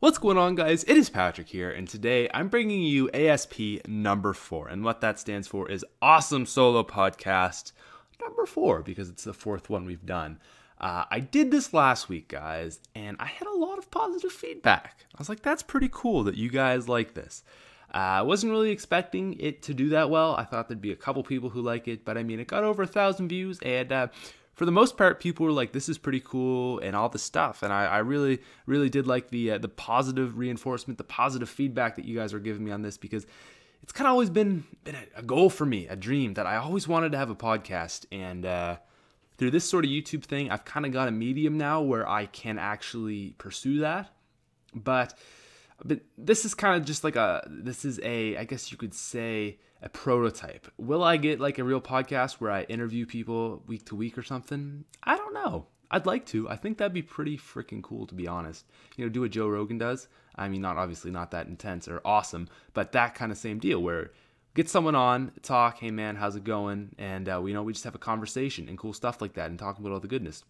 What's going on, guys? It is Patrick here, and today I'm bringing you ASP number 4, and what that stands for is Awesome Solo Podcast number 4, because it's the 4th one we've done. I did this last week, guys, and I had a lot of positive feedback. I was like, that's pretty cool that you guys like this. I wasn't really expecting it to do that well. I thought there'd be a couple people who like it, but I mean, it got over 1,000 views, and for the most part, people were like, this is pretty cool and all this stuff. And I really, really did like the positive reinforcement, the positive feedback that you guys are giving me on this, because it's kind of always been a goal for me, a dream that I always wanted to have a podcast. And through this sort of YouTube thing, I've kind of got a medium now where I can actually pursue that. But this is kind of just like I guess you could say, a prototype. Will I get like a real podcast where I interview people week to week or something? I don't know. I'd like to. I think that'd be pretty freaking cool, to be honest. You know, do what Joe Rogan does. I mean, obviously not that intense or awesome, but that kind of same deal where get someone on, talk, hey man, how's it going? And we just have a conversation and cool stuff like that and talk about all the goodness.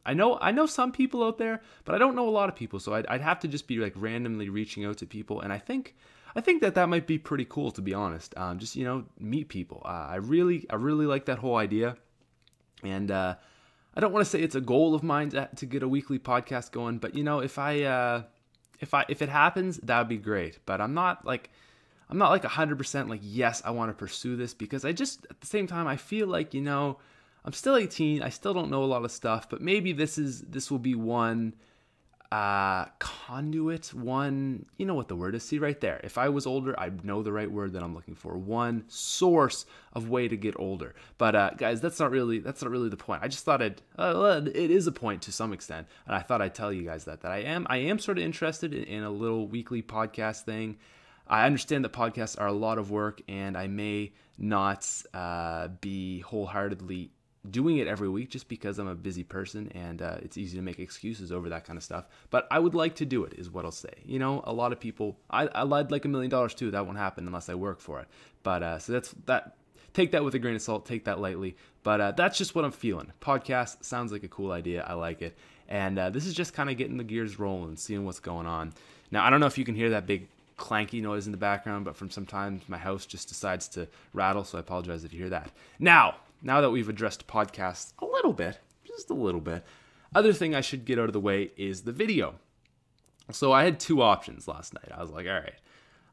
I know some people out there, but I don't know a lot of people, so I'd have to just be like randomly reaching out to people, and I think that might be pretty cool, to be honest. Just meet people. I really like that whole idea, and I don't want to say it's a goal of mine to get a weekly podcast going, but if it happens, that would be great. But I'm not like 100% like, yes, I want to pursue this, because I just, at the same time, I feel like I'm still 18. I still don't know a lot of stuff, but maybe this will be one conduit, one, you know what the word is, see right there. If I was older, I'd know the right word that I'm looking for. One source of way to get older. But guys, that's not really the point. I just thought it is a point to some extent, and I thought I'd tell you guys that I am sort of interested in a little weekly podcast thing. I understand that podcasts are a lot of work, and I may not be wholeheartedly doing it every week just because I'm a busy person, and it's easy to make excuses over that kind of stuff. But I would like to do it, is what I'll say. A lot of people, I'd like $1 million too. That won't happen unless I work for it. But so that's that. Take that with a grain of salt. Take that lightly. But that's just what I'm feeling. Podcast sounds like a cool idea. I like it. And this is just kind of getting the gears rolling, seeing what's going on. Now, I don't know if you can hear that big clanky noise in the background, but from sometimes my house just decides to rattle, so I apologize if you hear that. Now that we've addressed podcasts a little bit, just a little bit, other thing I should get out of the way is the video. So I had two options last night. I was like, all right,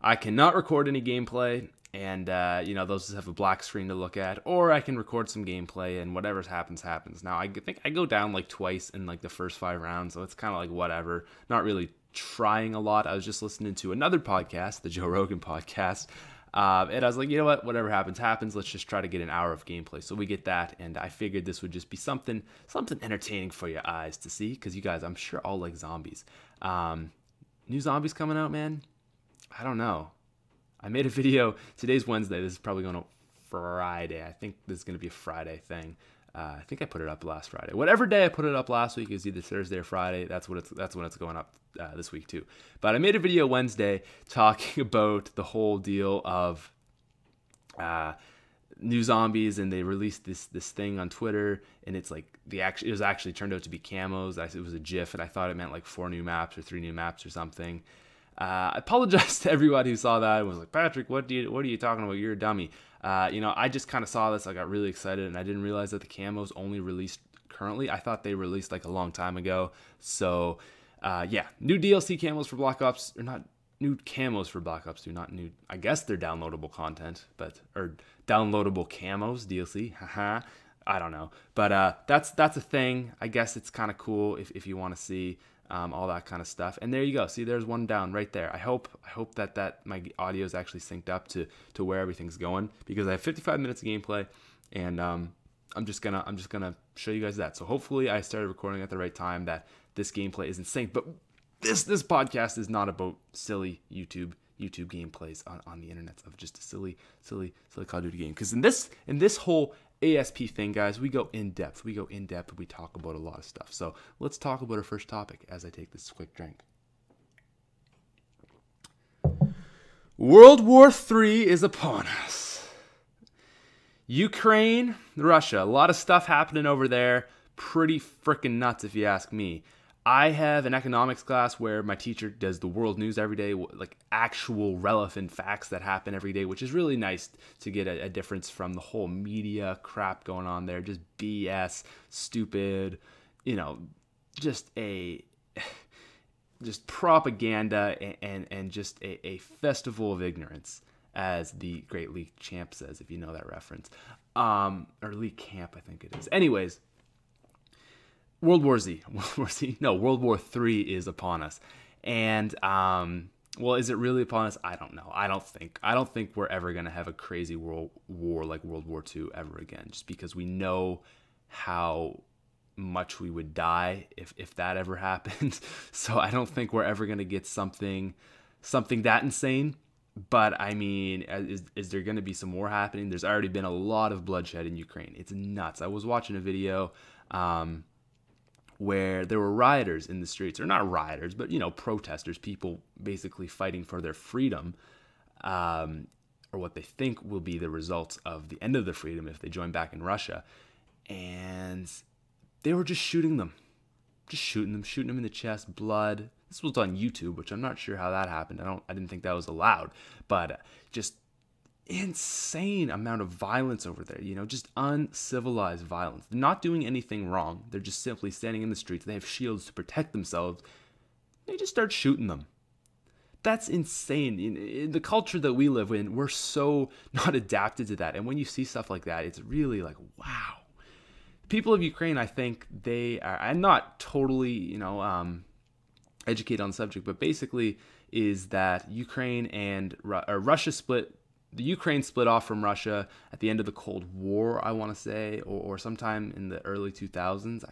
I cannot record any gameplay, and those just have a black screen to look at, or I can record some gameplay, and whatever happens, happens. Now, I think I go down like twice in like the first 5 rounds, so it's kind of like whatever, not really trying a lot. I was just listening to another podcast, the Joe Rogan podcast, and I was like, you know what, whatever happens, happens. Let's just try to get an hour of gameplay. So we get that, and I figured this would just be something entertaining for your eyes to see, because you guys, I'm sure, all like zombies. New zombies coming out, man? I don't know. I made a video. Today's Wednesday. This is probably going up Friday. I think this is going to be a Friday thing. I think I put it up last Friday. Whatever day I put it up last week is either Thursday or Friday. That's when it's going up this week too. But I made a video Wednesday talking about the whole deal of new zombies, and they released this thing on Twitter, and it's like it was actually turned out to be camos. It was a GIF, and I thought it meant like 4 new maps or 3 new maps or something. I apologize to everybody who saw that and was like, Patrick, what are you talking about? You're a dummy. I just kind of saw this. I got really excited, and I didn't realize that the camos only released currently. I thought they released like a long time ago. So, new DLC camos for Black Ops, or not new camos for Black Ops 2, not new. I guess they're downloadable content, or downloadable camos, DLC. Haha. I don't know. But that's a thing. I guess it's kind of cool if you want to see all that kind of stuff. And there you go. See, there's one down right there. I hope that my audio is actually synced up to where everything's going, because I have 55 minutes of gameplay, and I'm just gonna show you guys that. So hopefully I started recording at the right time, that this gameplay is in sync. But this podcast is not about silly YouTube gameplays on the internet of just a silly Call of Duty game. Because in this whole ASP thing, guys, we go in depth. We talk about a lot of stuff. So let's talk about our first topic as I take this quick drink. World War III is upon us. Ukraine, Russia, a lot of stuff happening over there. Pretty freaking nuts, if you ask me. I have an economics class where my teacher does the world news every day, like actual relevant facts that happen every day, which is really nice to get a difference from the whole media crap going on there. Just BS, stupid, just propaganda and just a festival of ignorance, as the great Lee Champ says, if you know that reference. Or Lee Camp, I think it is. Anyways, World War III is upon us. And, well, is it really upon us? I don't know. I don't think we're ever going to have a crazy world war like World War II ever again, just because we know how much we would die if that ever happened. So I don't think we're ever going to get something that insane. But I mean, is there going to be some more happening? There's already been a lot of bloodshed in Ukraine. It's nuts. I was watching a video where there were rioters in the streets, or not rioters, but, protesters, people basically fighting for their freedom, or what they think will be the results of the end of the freedom if they join back in Russia. And they were just shooting them in the chest, blood. This was on YouTube, which I'm not sure how that happened. I didn't think that was allowed, but just insane amount of violence over there, just uncivilized violence. They're not doing anything wrong. They're just simply standing in the streets. They have shields to protect themselves. They just start shooting them. That's insane. In the culture that we live in, we're so not adapted to that. And when you see stuff like that, it's really like, wow. People of Ukraine, I think they are, I'm not totally, educated on the subject, but basically is that Ukraine and Russia split. The Ukraine split off from Russia at the end of the Cold War, I want to say, or sometime in the early 2000s.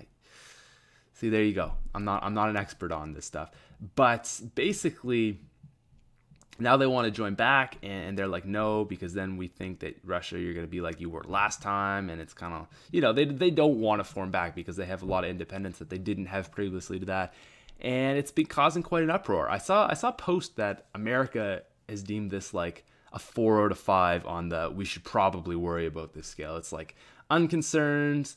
See, there you go. I'm not an expert on this stuff, but basically now they want to join back, and they're like, no, because then we think that Russia, you're going to be like you were last time, and it's kind of, they don't want to form back because they have a lot of independence that they didn't have previously to that, and it's been causing quite an uproar. I saw a post that America has deemed this like a 4 out of 5 on the we should probably worry about this scale. It's like unconcerned,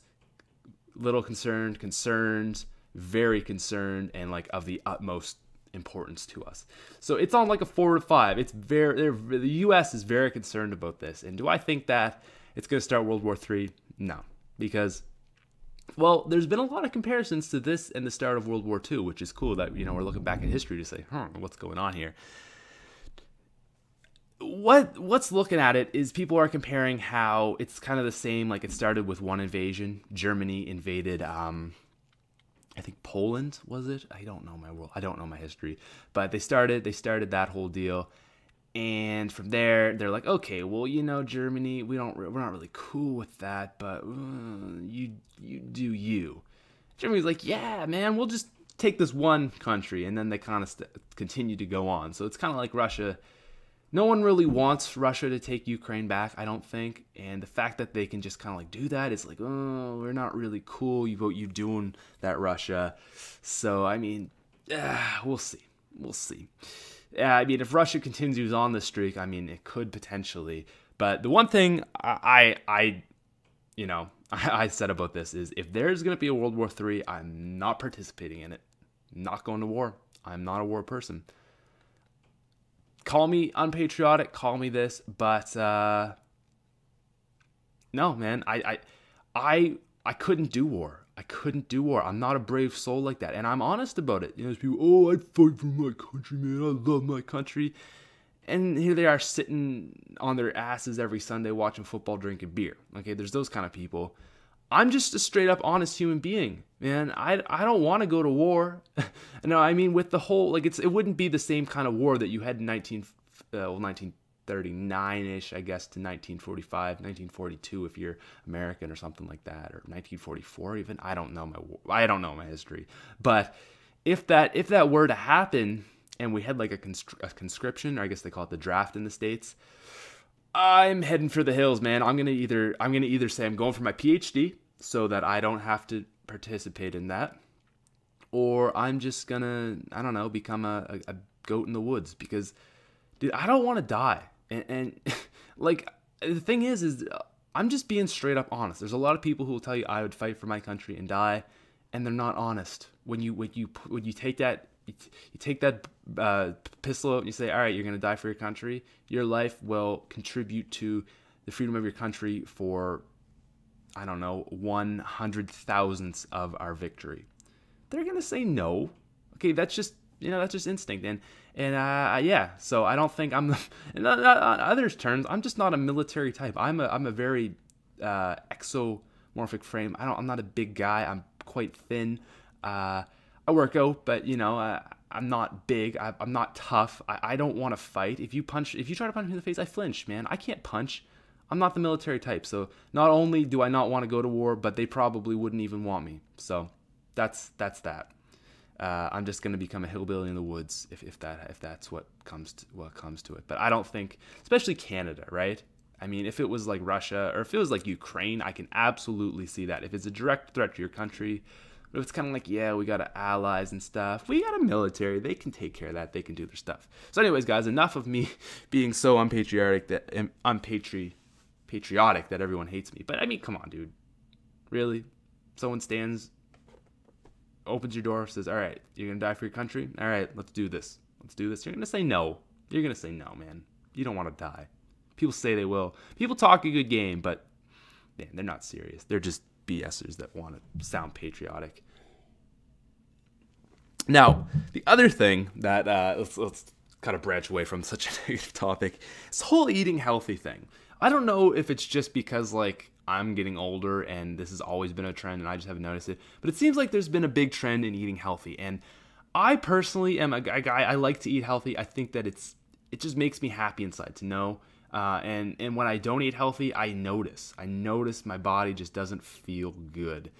little concerned, concerned, very concerned, and like of the utmost importance to us. So it's on like a 4 out of 5. It's the U.S. is very concerned about this. And do I think that it's going to start World War III? No, because, well, there's been a lot of comparisons to this and the start of World War II, which is cool that, we're looking back in history to say, what's going on here? What's looking at it is people are comparing how it's kind of the same, like it started with one invasion. Germany invaded, I think Poland, was it? I don't know my history, but they started that whole deal. And from there, they're like, okay, well, Germany, we're not really cool with that, but you do you. Germany's like, yeah, man, we'll just take this one country, and then they kind of continue to go on. So it's kind of like Russia. No one really wants Russia to take Ukraine back, I don't think. And the fact that they can just kind of like do that is like, oh, we're not really cool. You doing that, Russia. So, I mean, we'll see. I mean, if Russia continues on this streak, I mean, it could potentially. But the one thing I said about this is if there's going to be a World War III, I'm not participating in it. I'm not going to war. I'm not a war person. Call me unpatriotic, call me this, but no, man, I couldn't do war. I'm not a brave soul like that, and I'm honest about it. There's people, I'd fight for my country, man. I love my country, and here they are sitting on their asses every Sunday watching football, drinking beer. Okay, there's those kind of people. I'm just a straight up honest human being, man. I don't want to go to war. No, I mean, with the whole, like, it wouldn't be the same kind of war that you had in 1939-ish, I guess, to 1945, 1942 if you're American or something like that, or 1944 even. I don't know my history. But if that were to happen and we had like a conscription, or I guess they call it the draft in the States, I'm heading for the hills, man. I'm gonna either say I'm going for my PhD so that I don't have to participate in that, or I'm just gonna, I don't know, become a goat in the woods, because, dude, I don't want to die. And like, the thing is I'm just being straight up honest. There's a lot of people who will tell you I would fight for my country and die, and they're not honest. When you take that pistol out and you say, all right, you're going to die for your country, your life will contribute to the freedom of your country for, I don't know, 100,000ths of our victory. They're going to say no. Okay, that's just instinct. And yeah, so I don't think I'm, on others' terms, I'm just not a military type. I'm a very exomorphic frame. I'm not a big guy. I'm quite thin. I work out, but I'm not big. I'm not tough. I don't want to fight. If you try to punch me in the face, I flinch, man. I can't punch. I'm not the military type. So not only do I not want to go to war, but they probably wouldn't even want me. So that's that. I'm just going to become a hillbilly in the woods if that's what comes to it. But I don't think, especially Canada, right? I mean, if it was like Russia or if it was like Ukraine, I can absolutely see that. If it's a direct threat to your country, but if it's kind of like, yeah, we got allies and stuff, we got a military, they can take care of that, they can do their stuff. So anyways, guys, enough of me being so patriotic that everyone hates me. But I mean, come on, dude. Really? Someone opens your door, says, all right, you're going to die for your country? All right, let's do this. You're going to say no. You're going to say no, man. You don't want to die. People say they will. People talk a good game, but man, they're not serious. They're just BSers that want to sound patriotic. Now, the other thing that, let's kind of branch away from such a negative topic, is the whole eating healthy thing. I don't know if it's just because, like, I'm getting older and this has always been a trend and I just haven't noticed it, but it seems like there's been a big trend in eating healthy. And I personally am a guy, I like to eat healthy. I think that it just makes me happy inside to know. And when I don't eat healthy, I notice my body just doesn't feel good.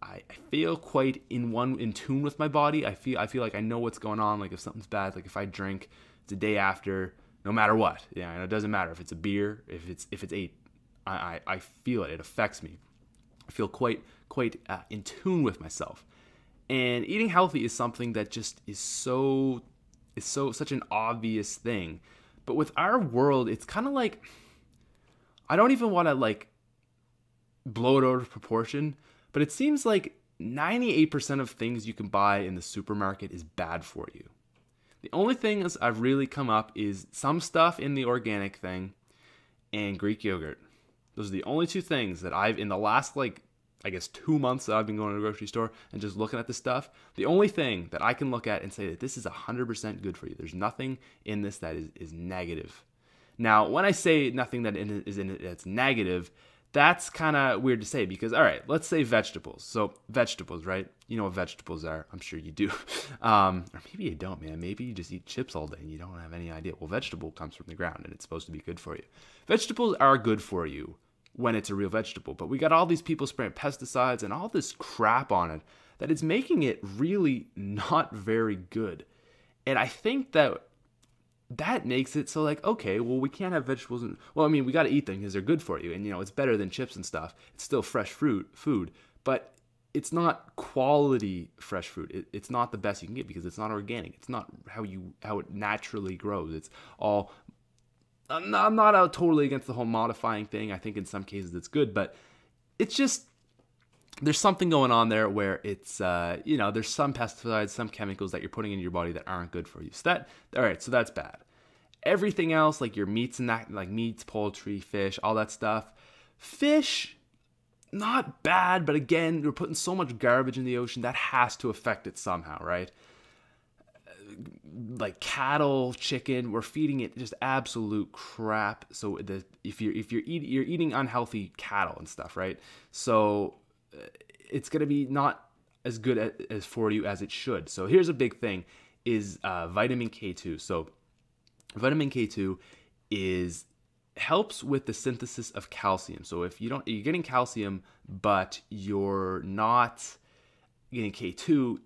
I feel quite in tune with my body. I feel like I know what's going on. Like if something's bad, like if I drink, it's a day after, no matter what. Yeah, and it doesn't matter if it's a beer, if it's I feel it. It affects me. I feel quite in tune with myself. And eating healthy is something that just is such an obvious thing. But with our world, it's kind of like, I don't even want to like blow it out of proportion, but it seems like 98% of things you can buy in the supermarket is bad for you. The only thing is I've really come up is some stuff in the organic thing and Greek yogurt. Those are the only two things that I've, in the last, like, I guess 2 months that I've been going to the grocery store and just looking at this stuff, the only thing that I can look at and say that this is 100% good for you. There's nothing in this that is negative. Now, when I say nothing that is in it that's negative, that's kind of weird to say because, all right, let's say vegetables. So vegetables, right? You know what vegetables are. I'm sure you do. Or maybe you don't, man. Maybe you just eat chips all day and you don't have any idea. Well, vegetable comes from the ground and it's supposed to be good for you. Vegetables are good for you when it's a real vegetable. But we got all these people spraying pesticides and all this crap on it that it's making it really not very good. And I think that makes it so like, okay, well, we can't have vegetables. Well, I mean, we got to eat them because they're good for you. And, it's better than chips and stuff. It's still fresh food, but it's not quality fresh food. It's not the best you can get because it's not organic. It's not how it naturally grows. It's all... I'm not totally against the whole modifying thing. I think in some cases it's good, but it's just, there's something going on there where it's, there's some pesticides, some chemicals that you're putting in your body that aren't good for you. So that's bad. Everything else, like your meats and that, like meats, poultry, fish, all that stuff. Fish, not bad, but again, we're putting so much garbage in the ocean that has to affect it somehow, right? Like cattle, chicken, we're feeding it just absolute crap. So if you're eating unhealthy cattle and stuff, right? So it's gonna be not as good as for you as it should. So here's a big thing: is vitamin K2. So vitamin K2 helps with the synthesis of calcium. So if you're getting calcium, but you're not getting K2,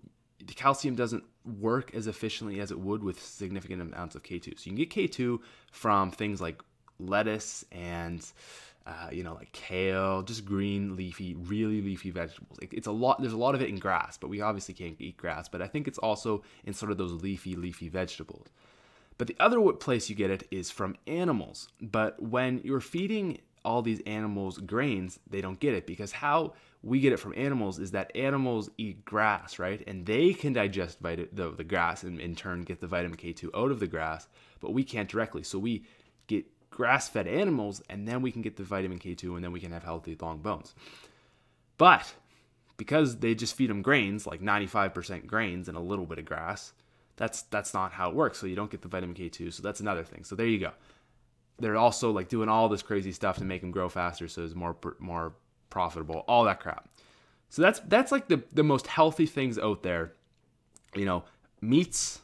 the calcium doesn't work as efficiently as it would with significant amounts of K2. So you can get K2 from things like lettuce and like kale, just green, really leafy vegetables. There's a lot of it in grass, but we obviously can't eat grass. But I think it's also in sort of those leafy vegetables. But the other place you get it is from animals. But when you're feeding all these animals grains, they don't get it, because how we get it from animals is that animals eat grass, right? And they can digest the grass and in turn get the vitamin K2 out of the grass, but we can't directly. So we get grass-fed animals, and then we can get the vitamin K2, and then we can have healthy, long bones. But because they just feed them grains, like 95% grains and a little bit of grass, that's not how it works. So you don't get the vitamin K2. So that's another thing. So there you go. They're also like doing all this crazy stuff to make them grow faster, so it's more profitable, all that crap. So that's like the most healthy things out there, meats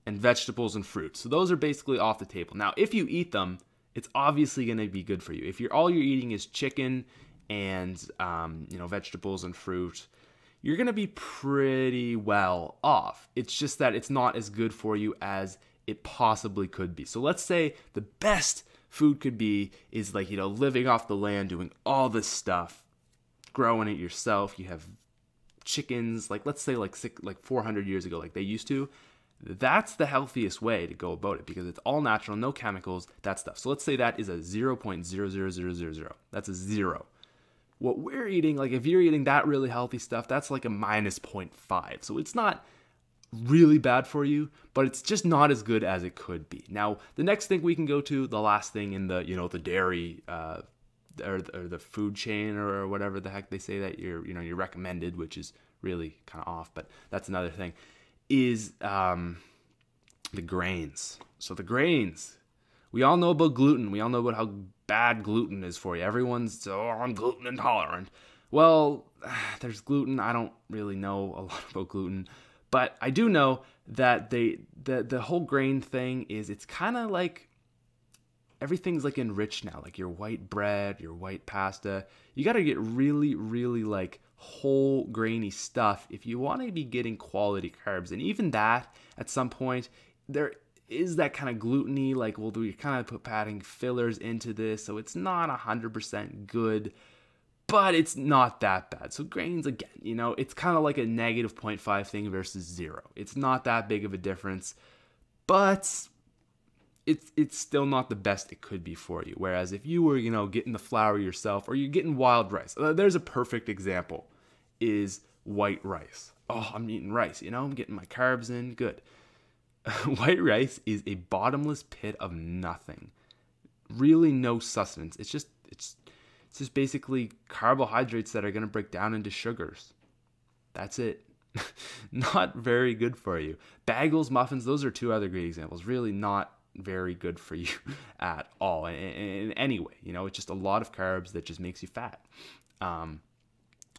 and vegetables and fruits. So those are basically off the table. Now, if you eat them, it's obviously going to be good for you. If all you're eating is chicken and vegetables and fruit, you're going to be pretty well off. It's just that it's not as good for you as it possibly could be. So let's say the best food could be is like, living off the land, doing all this stuff, growing it yourself. You have chickens, like let's say like 400 years ago, like they used to. That's the healthiest way to go about it, because it's all natural, no chemicals, that stuff. So let's say that is a 0.00000. That's a 0. What we're eating, like if you're eating that really healthy stuff, that's like a minus 0.5. So it's not really bad for you, but it's just not as good as it could be. Now, the next thing we can go to, the last thing in the, the dairy or the food chain or whatever the heck they say that you're recommended, which is really kind of off, but that's another thing, is the grains. So the grains, we all know about gluten. We all know about how bad gluten is for you. Everyone's, I'm gluten intolerant. Well, there's gluten. I don't really know a lot about gluten, but I do know that the whole grain thing is, it's kind of like everything's like enriched now, like your white bread, your white pasta. You got to get really, really like whole grainy stuff if you want to be getting quality carbs. And even that, at some point, there is that kind of gluten-y, like, well, we're kind of adding fillers into this, so it's not 100% good, but it's not that bad. So grains, again, it's kind of like a negative 0.5 thing versus 0. It's not that big of a difference, but it's still not the best it could be for you. Whereas if you were, getting the flour yourself, or you're getting wild rice, there's a perfect example, is white rice. Oh, I'm eating rice, I'm getting my carbs in, good. White rice is a bottomless pit of nothing. Really no sustenance. It's just basically carbohydrates that are going to break down into sugars. That's it. Not very good for you. Bagels, muffins, those are two other great examples. Really not very good for you at all in any way. It's just a lot of carbs that just makes you fat.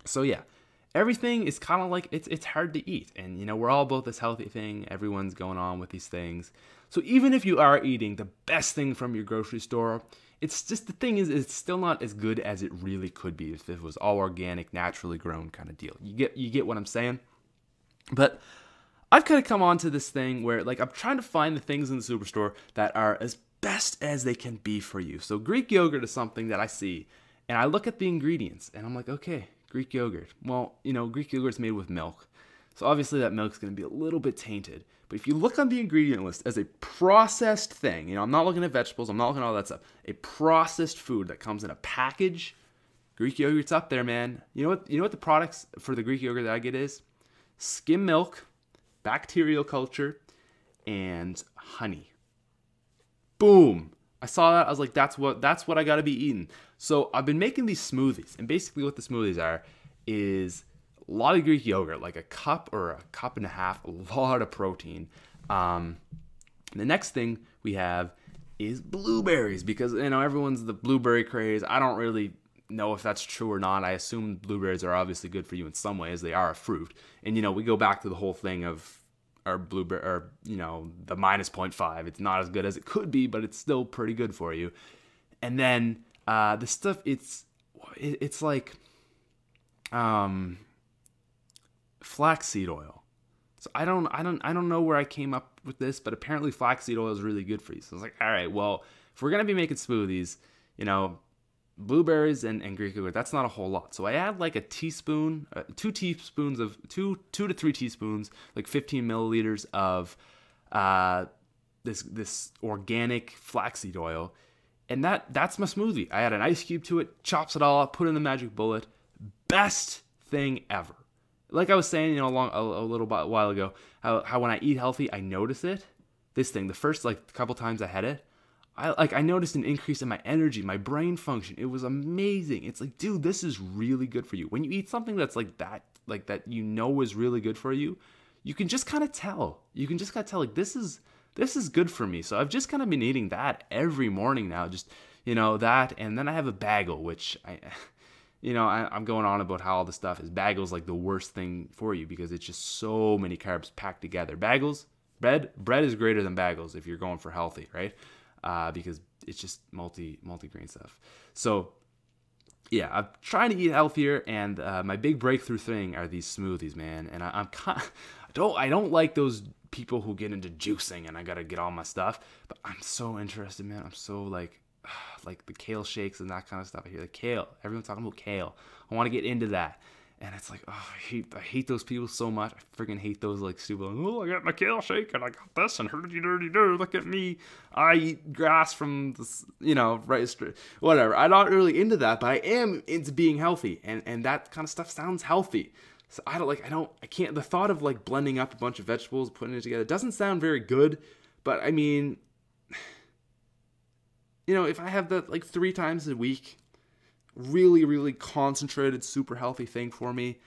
So yeah, everything is kind of like, it's hard to eat. And, we're all about this healthy thing. Everyone's going on with these things. So even if you are eating the best thing from your grocery store, it's just, the thing is, it's still not as good as it really could be if it was all organic, naturally grown kind of deal. You get what I'm saying? But I've kind of come on to this thing where, like, I'm trying to find the things in the superstore that are as best as they can be for you. So Greek yogurt is something that I see, and I look at the ingredients, and I'm like, okay, Greek yogurt. Well, Greek yogurt's made with milk. So obviously that milk's going to be a little bit tainted. But if you look on the ingredient list as a processed thing, I'm not looking at vegetables, I'm not looking at all that stuff. A processed food that comes in a package, Greek yogurt's up there, man. You know what the products for the Greek yogurt that I get is? Skim milk, bacterial culture, and honey. Boom. I saw that. I was like, that's what I got to be eating. So I've been making these smoothies, and basically what the smoothies are is a lot of Greek yogurt, like a cup or a cup and a half, a lot of protein. The next thing we have is blueberries, because everyone's the blueberry craze. I don't really know if that's true or not. I assume blueberries are obviously good for you in some ways. They are a fruit, and we go back to the whole thing of our blueberry, or the minus 0.5. It's not as good as it could be, but it's still pretty good for you. And then the stuff, it's like flaxseed oil. So I don't know where I came up with this, but apparently flaxseed oil is really good for you. So I was like, all right, well, if we're gonna be making smoothies, blueberries and Greek yogurt, that's not a whole lot. So I add like a teaspoon, 2 teaspoons of 2 to 3 teaspoons, like 15 milliliters of this organic flaxseed oil, And that's my smoothie. I add an ice cube to it, chops it all up, put in the magic bullet. Best thing ever. Like I was saying, a little while ago, how when I eat healthy, I notice it. This thing, the first couple times I had it, I noticed an increase in my energy, my brain function. It was amazing. It's like, dude, this is really good for you. When you eat something that's like that is really good for you, you can just kind of tell. You can just kind of tell, like, this is good for me. So I've just kind of been eating that every morning now. Just, that, and then I have a bagel, which I'm going on about how all this stuff is. Bagels like the worst thing for you because it's just so many carbs packed together. Bagels, bread is greater than bagels if you're going for healthy, right? Because it's just multi-grain stuff. So yeah, I'm trying to eat healthier, and my big breakthrough thing are these smoothies, man. And I don't like those people who get into juicing and I gotta get all my stuff, but I'm so interested, man. I'm so like the kale shakes and that kind of stuff. I hear the kale. Everyone's talking about kale. I want to get into that. And it's like, I hate those people so much. I freaking hate those stupid, I got my kale shake and I got this and hurdy-durdy-do, look at me. I eat grass from this, whatever. I'm not really into that, but I am into being healthy. And that kind of stuff sounds healthy. So I can't, the thought of blending up a bunch of vegetables, putting it together, doesn't sound very good. But I mean, if I have that 3 times a week, really, really concentrated, super healthy thing for me,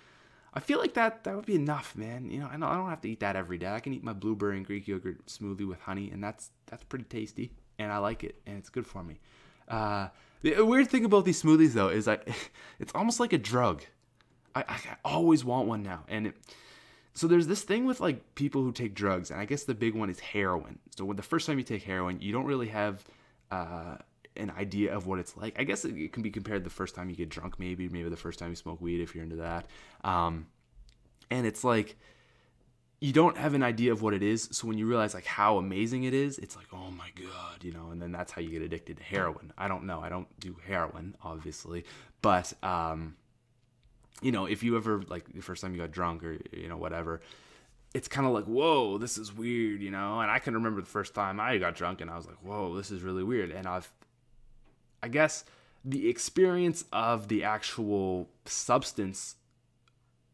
I feel like that would be enough, man. I don't have to eat that every day. I can eat my blueberry and Greek yogurt smoothie with honey, and that's pretty tasty, and I like it, and it's good for me. The weird thing about these smoothies, though, is it's almost like a drug. I always want one now, so there's this thing with people who take drugs, and I guess the big one is heroin. So when the first time you take heroin, you don't really have an idea of what it's like. I guess it can be compared the first time you get drunk, maybe the first time you smoke weed, if you're into that. And it's you don't have an idea of what it is. So when you realize how amazing it is, it's like, oh my God, and then that's how you get addicted to heroin. I don't know. I don't do heroin, obviously, but, if you ever, the first time you got drunk or, whatever, it's kind of like, whoa, this is weird, and I can remember the first time I got drunk and I was like, whoa, this is really weird. And I guess the experience of the actual substance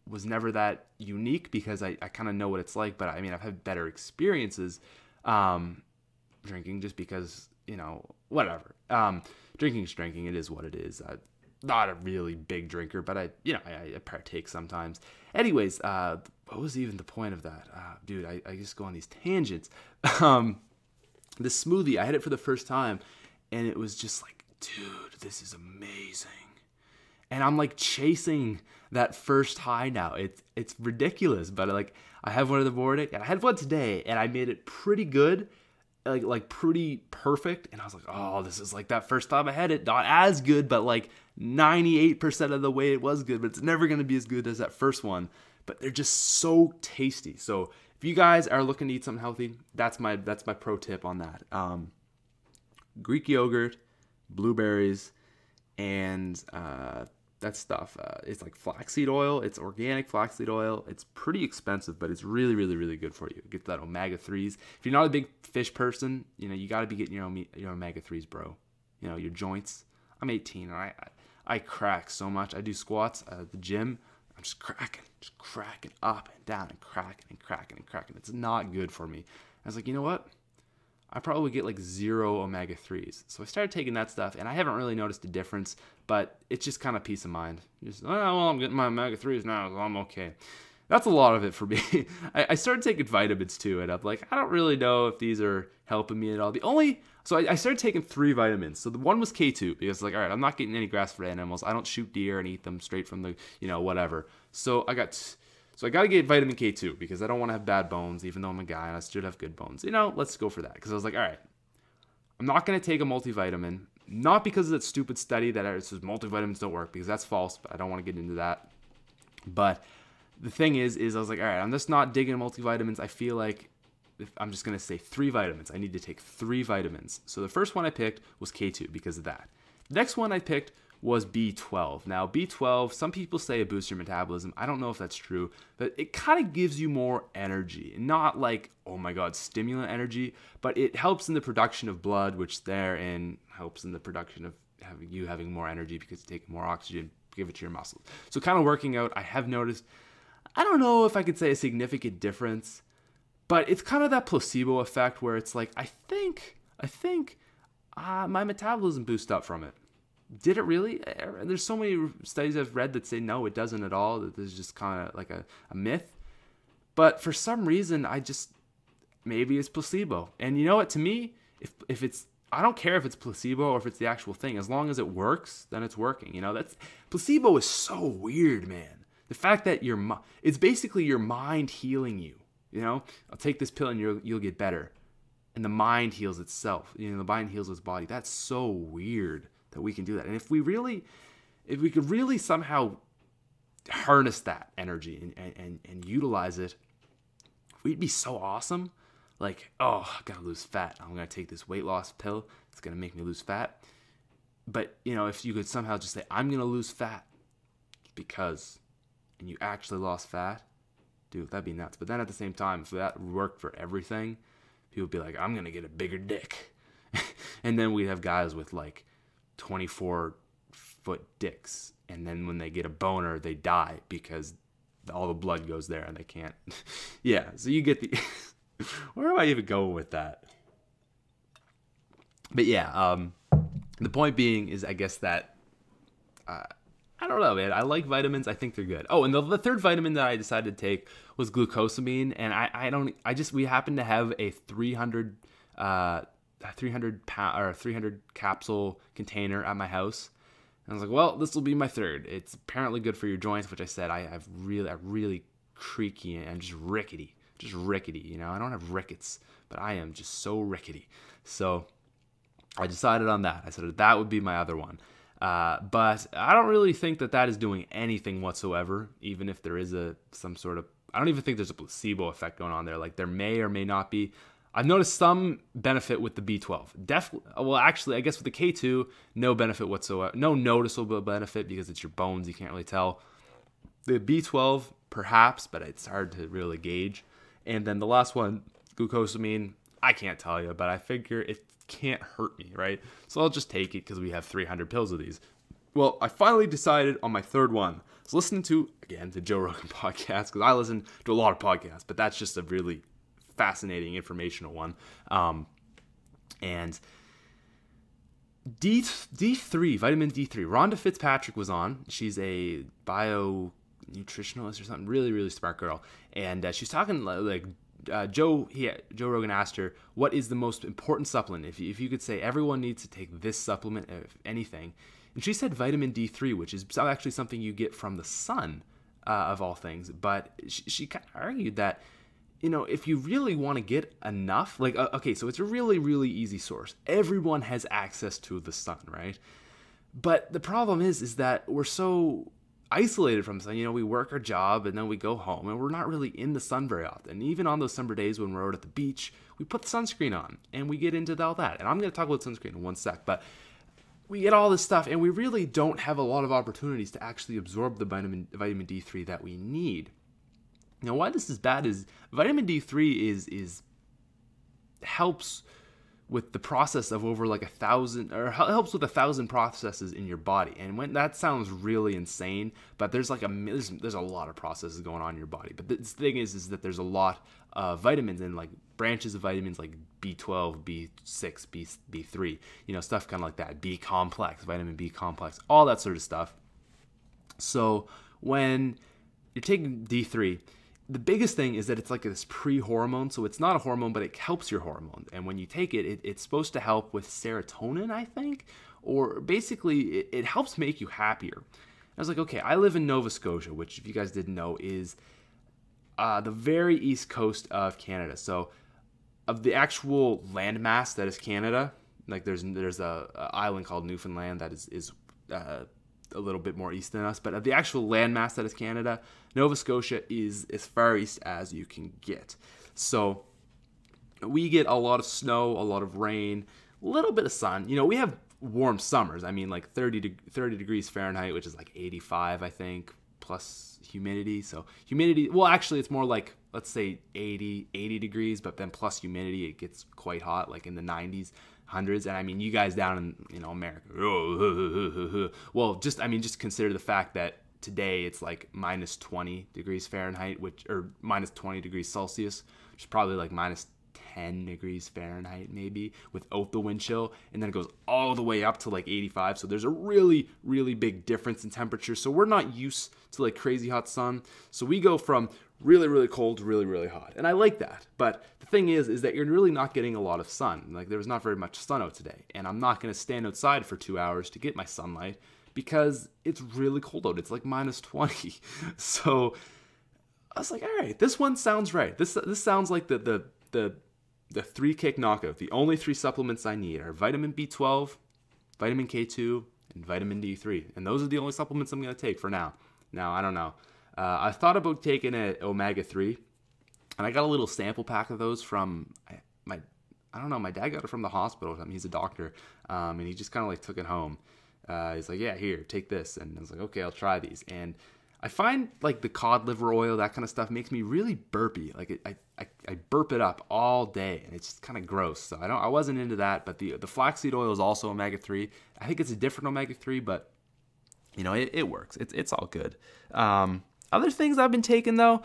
was never that unique because I kind of know what it's like, but I mean, I've had better experiences drinking just because, whatever. Drinking's drinking. It is what it is. I'm not a really big drinker, but I partake sometimes. Anyways, what was even the point of that? Dude, I just go on these tangents. The smoothie, I had it for the first time, and it was just dude, this is amazing. And I'm chasing that first high now. It's ridiculous, but I have one in the morning, and I had one today, and I made it pretty good, pretty perfect. And I was like, oh, this is that first time I had it. Not as good, but 98% of the way it was good, but it's never going to be as good as that first one. But they're just so tasty. So if you guys are looking to eat something healthy, that's my pro tip on that. Greek yogurt, blueberries, and that stuff. It's flaxseed oil. It's organic flaxseed oil. It's pretty expensive, but it's really, really, really good for you. Get that omega-3s. If you're not a big fish person, you got to be getting your omega-3s, bro. Your joints. I'm 18, and I crack so much. I do squats at the gym. I'm just cracking up and down and cracking. It's not good for me. I was like, you know what? I probably get 0 omega-3s. So I started taking that stuff, and I haven't really noticed a difference, but it's just kind of peace of mind. Just, I'm getting my omega-3s now, so I'm okay. That's a lot of it for me. I started taking vitamins too, and I'm I don't really know if these are helping me at all. So I started taking 3 vitamins. So the one was K2, because all right, I'm not getting any grass-fed animals. I don't shoot deer and eat them straight from the, whatever. So I got to get vitamin K2 because I don't want to have bad bones, even though I'm a guy and I should have good bones. Let's go for that. Because I was like, all right, I'm not going to take a multivitamin. Not because of that stupid study that says multivitamins don't work, because that's false, but I don't want to get into that. But the thing is I was like, all right, I'm just not digging multivitamins. I feel like I'm just going to say 3 vitamins. I need to take 3 vitamins. So the first one I picked was K2 because of that. The next one I picked was B12. Now, B12, some people say it boosts your metabolism. I don't know if that's true, but it kind of gives you more energy. Not like, oh my God, stimulant energy, but it helps in the production of blood, which therein helps in the production of having more energy because you take more oxygen, give it to your muscles. So kind of working out, I have noticed, I don't know if I could say a significant difference, but it's kind of that placebo effect where it's like, I think my metabolism boosts up from it. Did it really? There's so many studies I've read that say no, it doesn't at all. That there's just kind of like a myth. But for some reason, maybe it's placebo. And you know what? To me, if it's, I don't care if it's placebo or if it's the actual thing. As long as it works, then it's working. That's placebo is so weird, man. The fact that it's basically your mind healing you. I'll take this pill and you'll get better, and the mind heals itself. The mind heals its body. That's so weird that we can do that. And if we could really somehow harness that energy and utilize it, we'd be so awesome. Like, oh, I gotta lose fat. I'm gonna take this weight loss pill. It's gonna make me lose fat. But if you could somehow just say, I'm gonna lose fat because, and you actually lost fat, dude, that'd be nuts. But then at the same time, if that worked for everything, people would be like, I'm gonna get a bigger dick. And then we'd have guys with like 24-foot dicks, and then when they get a boner, they die because all the blood goes there and they can't. Yeah, so you get the where am I even going with that? But yeah, the point being is, I guess that I don't know, man. I like vitamins. I think they're good. Oh, and the third vitamin that I decided to take was glucosamine, and we happen to have a 300 capsule container at my house. And I was like, well, this will be my third. It's apparently good for your joints, which I said I'm really creaky and just rickety. I don't have rickets, but I am just so rickety. So I decided on that. I said that would be my other one. But I don't really think that is doing anything whatsoever, even if there is some sort of, I don't even think there's a placebo effect going on there. Like there may or may not be. I've noticed some benefit with the B12. Well, actually, I guess with the K2, no benefit whatsoever. No noticeable benefit because it's your bones. You can't really tell. The B12, perhaps, but it's hard to really gauge. And then the last one, glucosamine, I can't tell you, but I figure it can't hurt me, right? So I'll just take it because we have 300 pills of these. Well, I finally decided on my third one. I was listening to, again, the Joe Rogan podcast, because I listen to a lot of podcasts, but that's just a really fascinating, informational one. And D3, vitamin D3. Rhonda Fitzpatrick was on. She's a bio-nutritionalist or something. Really, really smart girl. And she's talking like Joe Rogan asked her, what is the most important supplement? If you could say everyone needs to take this supplement, if anything. And she said vitamin D3, which is actually something you get from the sun, of all things. But she kind of argued that, if you really want to get enough, like, okay, so it's a really, really easy source. Everyone has access to the sun, right? But the problem is that we're so isolated from the sun. We work our job and then we go home and we're not really in the sun very often. Even on those summer days when we're out at the beach, we put the sunscreen on and we get into all that. And I'm going to talk about sunscreen in one sec, but we get all this stuff and we really don't have a lot of opportunities to actually absorb the vitamin D3 that we need. Now, why this is bad is vitamin D3 helps with the process of over like 1,000, or helps with 1,000 processes in your body. And when that sounds really insane, but there's a lot of processes going on in your body. But the thing is that there's a lot of vitamins and like branches of vitamins like B12, B6, B3, stuff kind of like that. B complex, vitamin B complex, all that sort of stuff. So when you're taking D3, the biggest thing is that it's like this pre-hormone, so it's not a hormone, but it helps your hormone. And when you take it, it's supposed to help with serotonin, I think, or basically it helps make you happier. I was like, okay, I live in Nova Scotia, which, if you guys didn't know, is the very east coast of Canada. So of the actual landmass that is Canada, like there's a island called Newfoundland that is a little bit more east than us, but of the actual landmass that is Canada, Nova Scotia is as far east as you can get. So we get a lot of snow, a lot of rain, a little bit of sun. We have warm summers. I mean, like 30 degrees Fahrenheit, which is like 85, I think, plus humidity. So humidity, well, actually, it's more like, let's say 80 degrees, but then plus humidity, it gets quite hot, like in the 90s, hundreds. And I mean, you guys down in, you know, America, well, just consider the fact that today it's like minus 20 degrees Fahrenheit, or minus 20 degrees Celsius, which is probably like minus 10 degrees Fahrenheit maybe without the wind chill, and then it goes all the way up to like 85. So there's a really, really big difference in temperature. So we're not used to like crazy hot sun. So we go from really, really cold to really, really hot. And I like that. But the thing is that you're really not getting a lot of sun. Like there was not very much sun out today. And I'm not going to stand outside for 2 hours to get my sunlight because it's really cold out. It's like minus 20. So I was like, all right, this one sounds right. This sounds like the 3-kick knockout. The only 3 supplements I need are vitamin B12, vitamin K2, and vitamin D3. And those are the only supplements I'm going to take for now. Now, I don't know. I thought about taking an omega-3, and I got a little sample pack of those from my dad got it from the hospital. I mean, he's a doctor, and he just kind of like took it home. He's like, yeah, here, take this. And I was like, okay, I'll try these. And I find like the cod liver oil, that kind of stuff makes me really burpy. Like I burp it up all day, and it's just kind of gross. So I wasn't into that. But the flaxseed oil is also omega-3. I think it's a different omega-3, but you know it works. It's all good. Other things I've been taking though,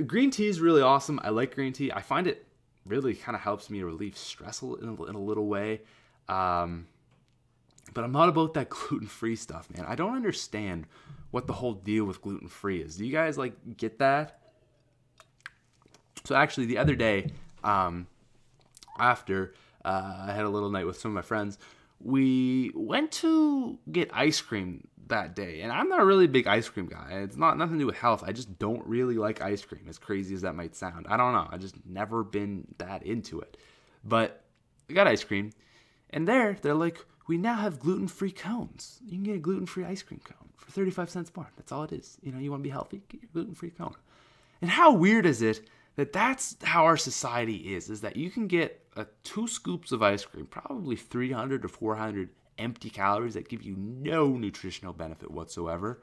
green tea is really awesome. I like green tea. I find it really kind of helps me relieve stress in a little way. But I'm not about that gluten-free stuff, man. I don't understand what the whole deal with gluten-free is. Do you guys like get that? So actually the other day, after I had a little night with some of my friends, we went to get ice cream that day. And I'm not really a big ice cream guy. It's nothing to do with health. I just don't really like ice cream, as crazy as that might sound. I don't know. I just never been that into it. But we got ice cream, and they're like, we now have gluten-free cones. You can get a gluten-free ice cream cone for 35 cents more. That's all it is. You know, you want to be healthy, get your gluten-free cone. And how weird is it that that's how our society is that you can get 2 scoops of ice cream, probably 300 to 400 empty calories that give you no nutritional benefit whatsoever,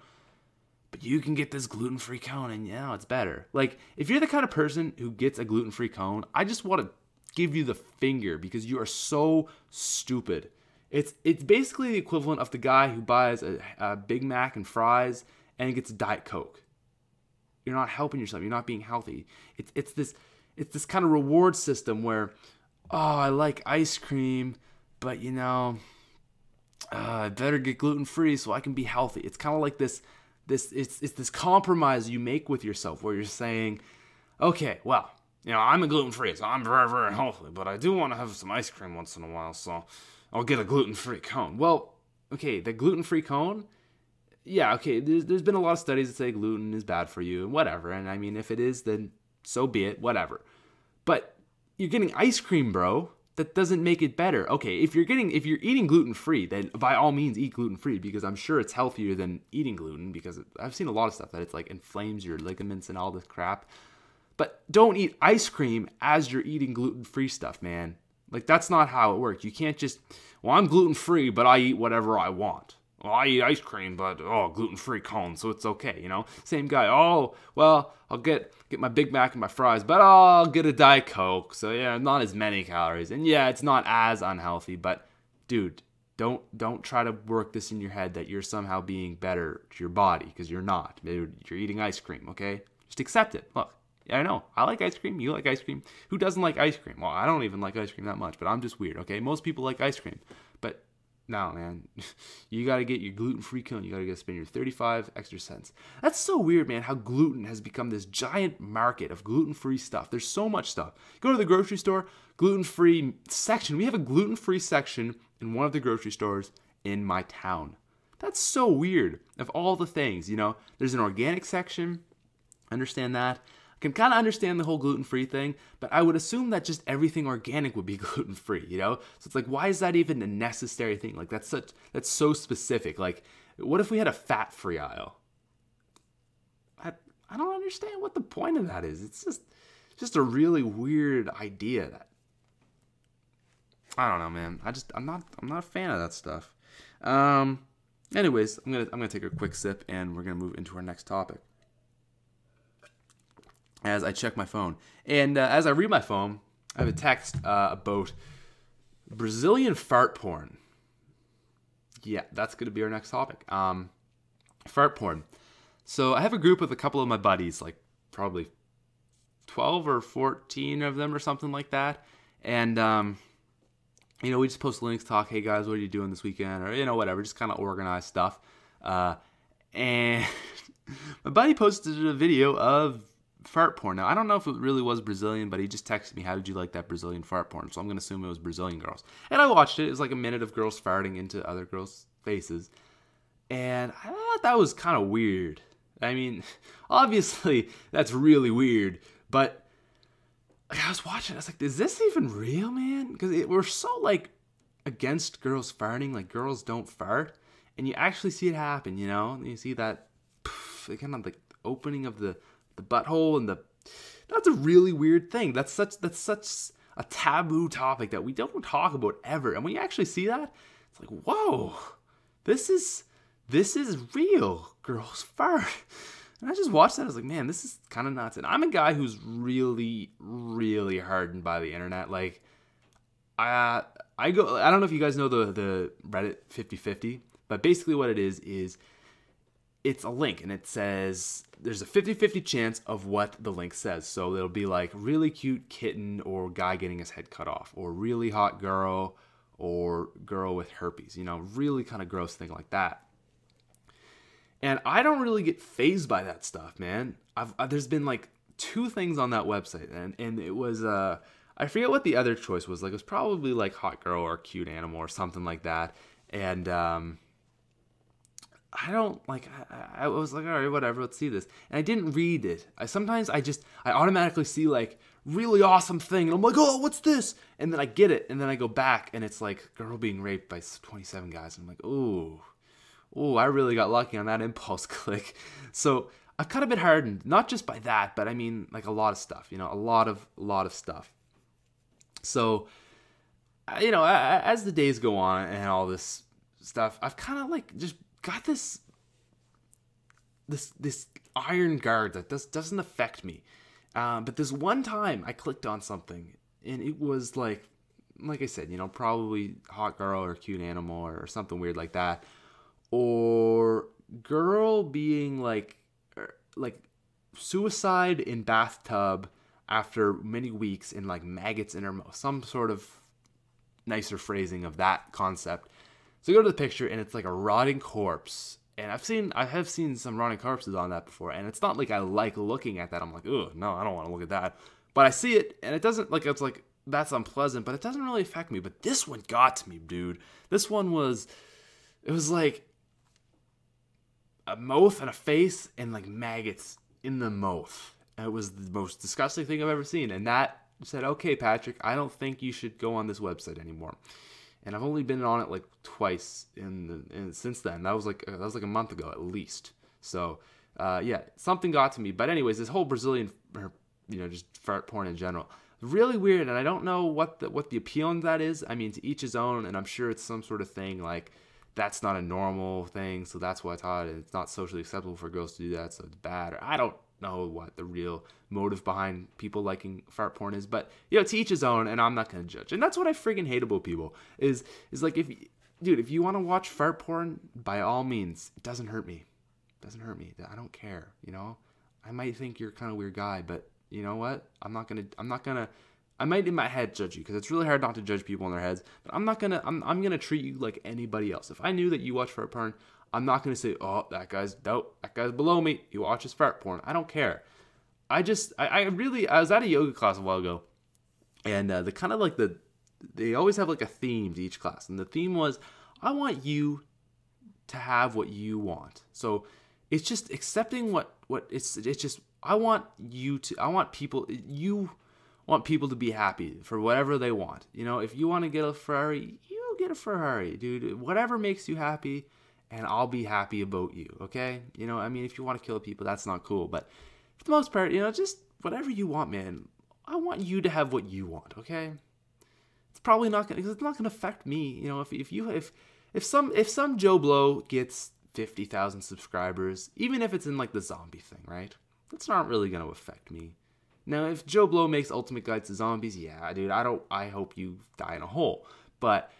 but you can get this gluten-free cone and yeah, it's better. Like, if you're the kind of person who gets a gluten-free cone, I just want to give you the finger because you are so stupid. It's basically the equivalent of the guy who buys a Big Mac and fries and gets a Diet Coke. You're not helping yourself. You're not being healthy. It's this kind of reward system where, oh, I like ice cream, but you know, I better get gluten-free so I can be healthy. It's kind of like this compromise you make with yourself where you're saying, okay, well, you know, I'm a gluten-free, so I'm very, very healthy, but I do want to have some ice cream once in a while, so I'll get a gluten-free cone. Well, okay, the gluten-free cone, yeah, okay, there's been a lot of studies that say gluten is bad for you and whatever. And I mean, if it is, then so be it, whatever. But you're getting ice cream, bro. That doesn't make it better. Okay, if you're eating gluten-free, then by all means eat gluten-free because I'm sure it's healthier than eating gluten because I've seen a lot of stuff that it's like inflames your ligaments and all this crap. But don't eat ice cream as you're eating gluten-free stuff, man. Like, that's not how it works. You can't just, well, I'm gluten-free, but I eat whatever I want. Well, I eat ice cream, but, gluten-free cone, so it's okay, you know? Same guy, oh, well, I'll get my Big Mac and my fries, but I'll get a Diet Coke. So, yeah, not as many calories. And, yeah, it's not as unhealthy, but, dude, don't try to work this in your head that you're somehow being better to your body, because you're not. You're eating ice cream, okay? Just accept it. Look. I know. I like ice cream. You like ice cream. Who doesn't like ice cream? Well, I don't even like ice cream that much, but I'm just weird, okay? Most people like ice cream. But no, man. You got to get your gluten-free cone. You got to spend your 35 extra cents. That's so weird, man, how gluten has become this giant market of gluten-free stuff. There's so much stuff. Go to the grocery store, gluten-free section. We have a gluten-free section in one of the grocery stores in my town. That's so weird. Of all the things, you know, there's an organic section. Understand that. Can kind of understand the whole gluten-free thing, but I would assume that just everything organic would be gluten-free, you know? So it's like, why is that even a necessary thing? Like, that's so specific. Like, what if we had a fat-free aisle? I don't understand what the point of that is. It's just a really weird idea that I don't know, man. I'm not a fan of that stuff. Anyways, I'm gonna take a quick sip, and we're gonna move into our next topic. As I check my phone, and as I read my phone, I have a text about Brazilian fart porn. Yeah, that's gonna be our next topic. Fart porn. So I have a group with a couple of my buddies, like probably 12 or 14 of them or something like that, and we just post links, talk, hey guys, what are you doing this weekend? Or, whatever, just kind of organize stuff. And my buddy posted a video of fart porn. Now, I don't know if it really was Brazilian, but he just texted me, how did you like that Brazilian fart porn? So I'm going to assume it was Brazilian girls. And I watched it. It was like a minute of girls farting into other girls' faces. And I thought that was kind of weird. I mean, obviously, that's really weird, but I was watching, I was like, is this even real, man? Because we're so, against girls farting, like, girls don't fart, and you actually see it happen, and you see that, kind of, opening of the butthole, and that's a really weird thing. That's such a taboo topic that we don't talk about ever, and when you actually see that, it's like, whoa, this is real. Girls fart. And I just watched that. I was like, man, this is kind of nuts. And I'm a guy who's really, really hardened by the internet. Like, I don't know if you guys know the Reddit 50/50, but basically what it is it's a link, and it says there's a 50/50 chance of what the link says. So it'll be like really cute kitten or guy getting his head cut off, or really hot girl or girl with herpes, really kind of gross thing like that. And I don't really get fazed by that stuff, man. There's been 2 things on that website, and it was I forget what the other choice was. It was probably hot girl or cute animal or something like that. And I don't I was like, all right, whatever, let's see this. And I didn't read it. I automatically see really awesome thing, and I'm like, oh, what's this? And then I get it, and then I go back, and it's girl being raped by 27 guys. And I'm like, ooh. Oh, I really got lucky on that impulse click. So I've kind of been hardened, not just by that, but I mean a lot of stuff, a lot of stuff. So, as the days go on and all this stuff, I've kind of just got this iron guard that doesn't affect me. But this one time I clicked on something, and it was like I said, probably hot girl or cute animal or something weird like that. Or girl being like suicide in bathtub after many weeks in maggots in her mouth. Some sort of nicer phrasing of that concept. So I go to the picture, and it's a rotting corpse. And I have seen some rotting corpses on that before, and it's not I like looking at that. I'm like, ugh, no, I don't want to look at that. But I see it, and it doesn't it's that's unpleasant, but it doesn't really affect me. But this one got to me, dude. This one was a mouth and a face and maggots in the mouth. And it was the most disgusting thing I've ever seen. And that said, okay, Patrick, I don't think you should go on this website anymore. And I've only been on it twice since then. That was a month ago at least. So yeah, something got to me. But anyways, this whole Brazilian, just fart porn in general, really weird. And I don't know what the appeal in that is. I mean, to each his own. And I'm sure it's some sort of thing that's not a normal thing, so that's why I taught it. It's not socially acceptable for girls to do that, so it's bad. Or I don't know what the real motive behind people liking fart porn is, but to each his own, and I'm not gonna judge. And that's what I friggin' hate about people is if you want to watch fart porn, by all means, it doesn't hurt me. It doesn't hurt me. I don't care. I might think you're kind of a weird guy, but you know what? I'm not gonna. I might in my head judge you, because it's really hard not to judge people in their heads, but I'm gonna treat you like anybody else. If I knew that you watch fart porn, I'm not gonna say, oh, that guy's below me, he watches fart porn. I don't care. I was at a yoga class a while ago, and the kind of they always have a theme to each class, and the theme was, I want you to have what you want. So it's just accepting it's just, I want people to be happy for whatever they want. If you want to get a Ferrari, you get a Ferrari, dude. Whatever makes you happy, and I'll be happy about you, okay? If you want to kill people, that's not cool. But for the most part, just whatever you want, man. I want you to have what you want, okay? It's probably not going to, because it's not going to affect me. You know, if some Joe Blow gets 50,000 subscribers, even if it's in like the zombie thing, right? That's not really going to affect me. Now, if Joe Blow makes Ultimate Guide to Zombies, yeah, dude, I hope you die in a hole. But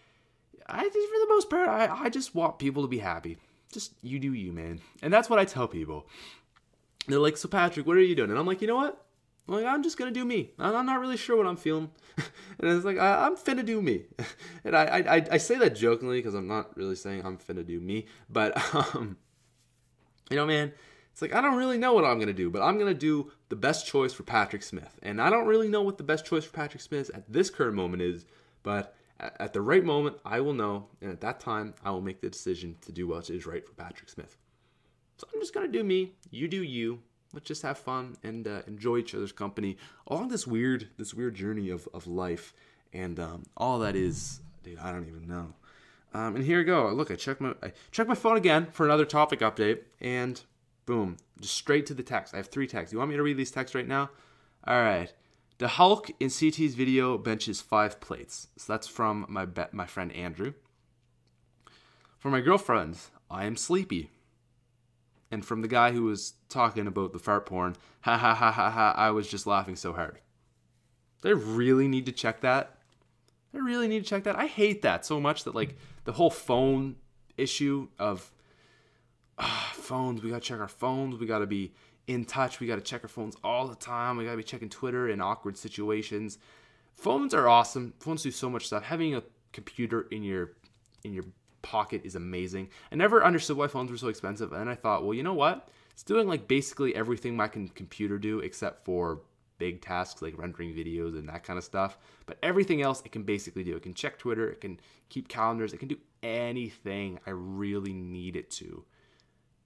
for the most part, I just want people to be happy. Just you do you, man. And that's what I tell people. They're like, so Patrick, what are you doing? And I'm like, you know what? I'm just going to do me. I'm not really sure what I'm feeling. And it's like, I'm finna do me. And I say that jokingly because I'm not really saying I'm finna do me. But, you know, man, it's like, I don't really know what I'm going to do. But I'm going to do the best choice for Patrick Smith. And I don't really know what the best choice for Patrick Smith at this current moment is. But at the right moment, I will know. And at that time, I will make the decision to do what is right for Patrick Smith. So I'm just going to do me. You do you. Let's just have fun and enjoy each other's company along this weird journey of life. And all that is, dude, I don't even know. And here we go. Look, I checked my phone again for another topic update, and boom, just straight to the text. I have 3 texts. You want me to read these texts right now? All right. The Hulk in CT's video benches 5 plates. So that's from my friend Andrew. For my girlfriend, I am sleepy. And from the guy who was talking about the fart porn, ha ha ha ha ha, I was just laughing so hard. They really need to check that. I hate that so much, that like the whole phone issue of phones. We got to check our phones. We got to be in touch. We got to check our phones all the time. We got to be checking Twitter in awkward situations. Phones are awesome. Phones do so much stuff. Having a computer in your pocket is amazing. I never understood why phones were so expensive, and I thought, well, you know what? It's doing like basically everything my computer do except for big tasks like rendering videos and that kind of stuff. But everything else it can basically do. It can check Twitter, it can keep calendars, it can do anything I really need it to.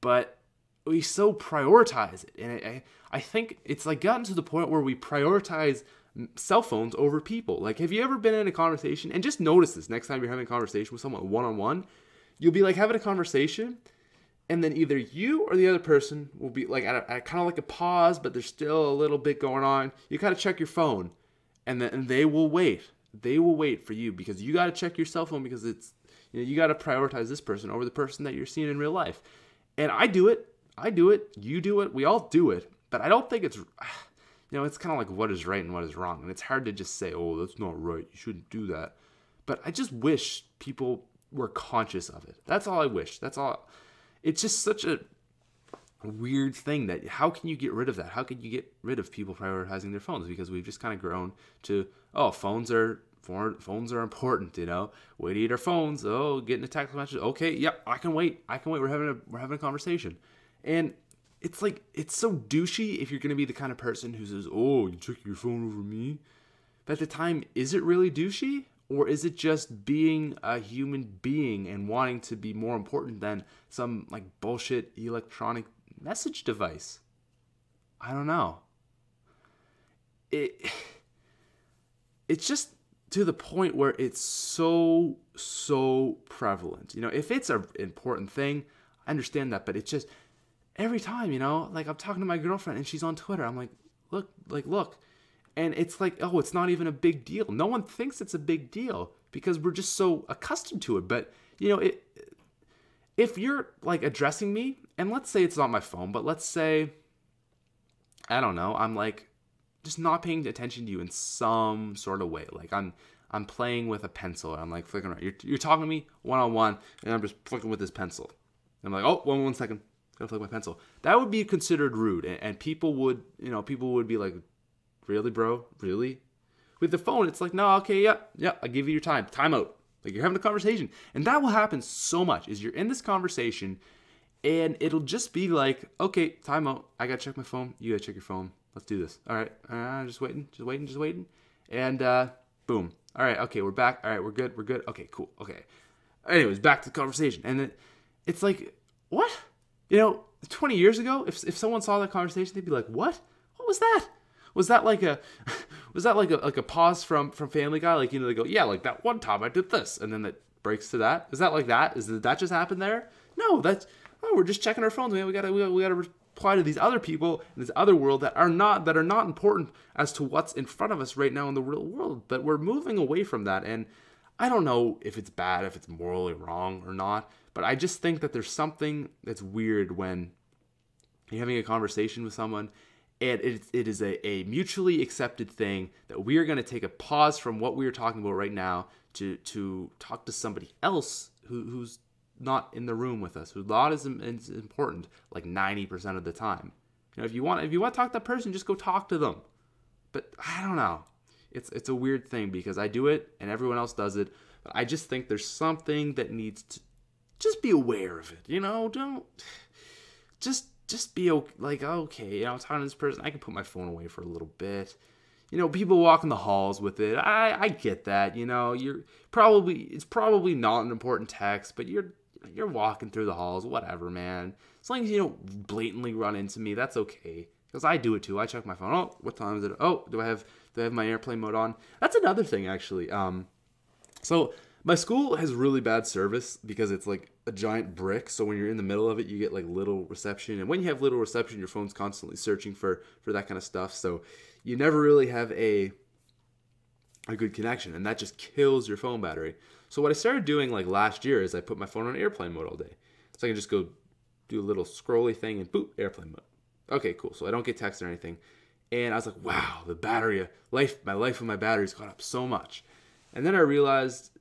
But we so prioritize it, and I think it's like gotten to the point where we prioritize cell phones over people. Like, have you ever been in a conversation, and just notice this next time you're having a conversation with someone one-on-one, you'll be like having a conversation, and then either you or the other person will be like at kind of like a pause, but there's still a little bit going on. You gotta check your phone, and then they will wait. They will wait for you because you gotta check your cell phone, because it's, you know, you gotta prioritize this person over the person that you're seeing in real life. And I do it. You do it. We all do it. But I don't think it's, you know, it's kind of like what is right and what is wrong. And it's hard to just say, oh, that's not right, you shouldn't do that. But I just wish people were conscious of it. That's all I wish. That's all. It's just such a weird thing that, how can you get rid of that? How can you get rid of people prioritizing their phones? Because we've just kind of grown to, oh, phones are important, you know. Way to eat our phones. Oh, getting a text message. Okay, yep, I can wait. We're having a conversation. And it's like, it's so douchey if you're going to be the kind of person who says, oh, you took your phone over me. But at the time, is it really douchey? Or is it just being a human being and wanting to be more important than some like bullshit electronic message device? I don't know. It's just to the point where it's so prevalent. You know, if it's an important thing, I understand that, but it's just every time, you know, like I'm talking to my girlfriend and she's on Twitter. I'm like, look. And it's like, oh, it's not even a big deal. No one thinks it's a big deal because we're just so accustomed to it. But, you know, if you're like addressing me, and let's say it's not my phone, but let's say, I don't know, I'm like just not paying attention to you in some sort of way. Like I'm playing with a pencil and I'm like flicking around. You're talking to me one-on-one and I'm just flicking with this pencil. I'm like, oh, one second. Gotta flick my pencil. That would be considered rude, and people would be like, really, bro? Really? With the phone, it's like, no, okay, yeah, I'll give you your time. Time out. Like, you're having a conversation. And that will happen so much, is you're in this conversation, and it'll just be like, okay, time out. I gotta check my phone. You gotta check your phone. Let's do this. All right, just waiting. And, boom. All right, okay, we're back. All right, we're good. Okay, cool. Okay. Anyways, back to the conversation. And then it's like, what? You know, 20 years ago, if someone saw that conversation, they'd be like, what? What was that? Was that like a pause from Family Guy? Like, you know, they go, yeah, like that one time I did this, and then it breaks to that. Is that like that? Did that just happen there? No, we're just checking our phones, man. We gotta apply to these other people in this other world that are not important as to what's in front of us right now in the real world. But we're moving away from that, and I don't know if it's bad, if it's morally wrong or not, but I just think that there's something that's weird when you're having a conversation with someone and it is a mutually accepted thing that we are going to take a pause from what we are talking about right now to talk to somebody else who's not in the room with us, who's not as important, like 90% of the time. You know, if you want to talk to that person, just go talk to them. But I don't know. It's a weird thing because I do it and everyone else does it. But I just think there's something that needs to just be aware of it. You know, don't just be like, okay, you know, I'm talking to this person. I can put my phone away for a little bit. You know, people walk in the halls with it. I get that. You know, it's probably not an important text, but you're walking through the halls, whatever, man. As long as you don't blatantly run into me, that's okay. Because I do it too. I check my phone. Oh, what time is it? Oh, do I have my airplane mode on? That's another thing, actually. So my school has really bad service because it's like a giant brick. So when you're in the middle of it, you get like little reception. And when you have little reception, your phone's constantly searching for that kind of stuff. So you never really have a good connection, and that just kills your phone battery. So what I started doing like last year is I put my phone on airplane mode all day. So I can just go do a little scrolly thing and boop, airplane mode. Okay, cool. So I don't get text or anything. And I was like, wow, the battery, my life of my battery's gone up so much. And then I realized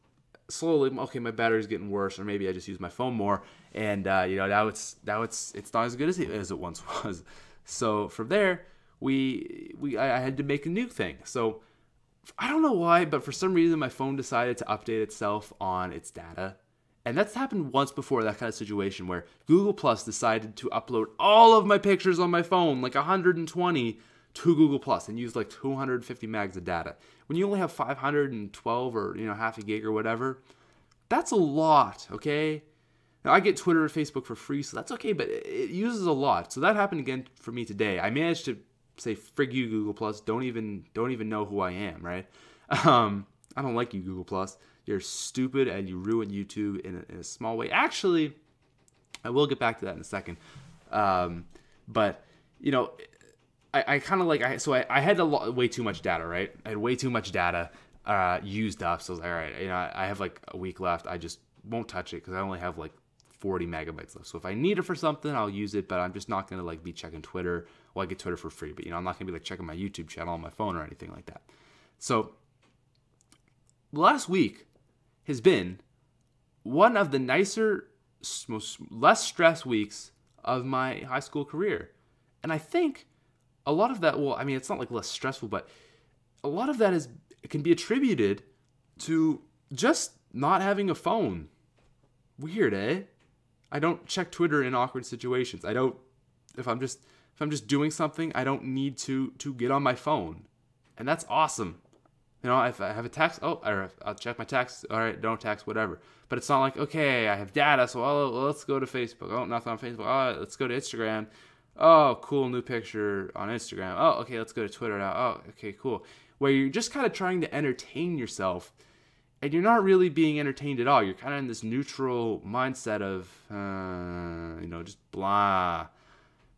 slowly, okay, my battery's getting worse, or maybe I just use my phone more. And you know, now it's not as good as it once was. So from there, I had to make a new thing. So I don't know why, but for some reason my phone decided to update itself on its data. And that's happened once before, that kind of situation where Google Plus decided to upload all of my pictures on my phone, like 120, to Google Plus and use like 250 megs of data. When you only have 512 or, you know, half a gig or whatever, that's a lot, okay? Now I get Twitter and Facebook for free, so that's okay, but it uses a lot. So that happened again for me today. I managed to say, frig you, Google Plus, don't even know who I am, right? I don't like you, Google Plus. You're stupid and you ruin YouTube in a small way. Actually, I will get back to that in a second. But, you know, I kind of like, I had way too much data, right? I had way too much data used up. So I was like, all right, you know, I have like a week left. I just won't touch it because I only have like 40 megabytes left. So if I need it for something, I'll use it, but I'm just not going to like be checking Twitter. Well, I get Twitter for free, but you know, I'm not going to be like checking my YouTube channel on my phone or anything like that. So the last week has been one of the nicer, less stress weeks of my high school career. And I think a lot of that, well, I mean, it's not like less stressful, but a lot of that can be attributed to just not having a phone. Weird, eh? I don't check Twitter in awkward situations. If I'm just doing something, I don't need to get on my phone. And that's awesome. You know, if I have a text, I'll check my text. All right, don't text, whatever. But it's not like, okay, I have data, so let's go to Facebook. Oh, nothing on Facebook. Oh, let's go to Instagram. Oh, cool, new picture on Instagram. Oh, okay, let's go to Twitter now. Oh, okay, cool. Where you're just kind of trying to entertain yourself, and you're not really being entertained at all. You're kind of in this neutral mindset of, you know, just blah.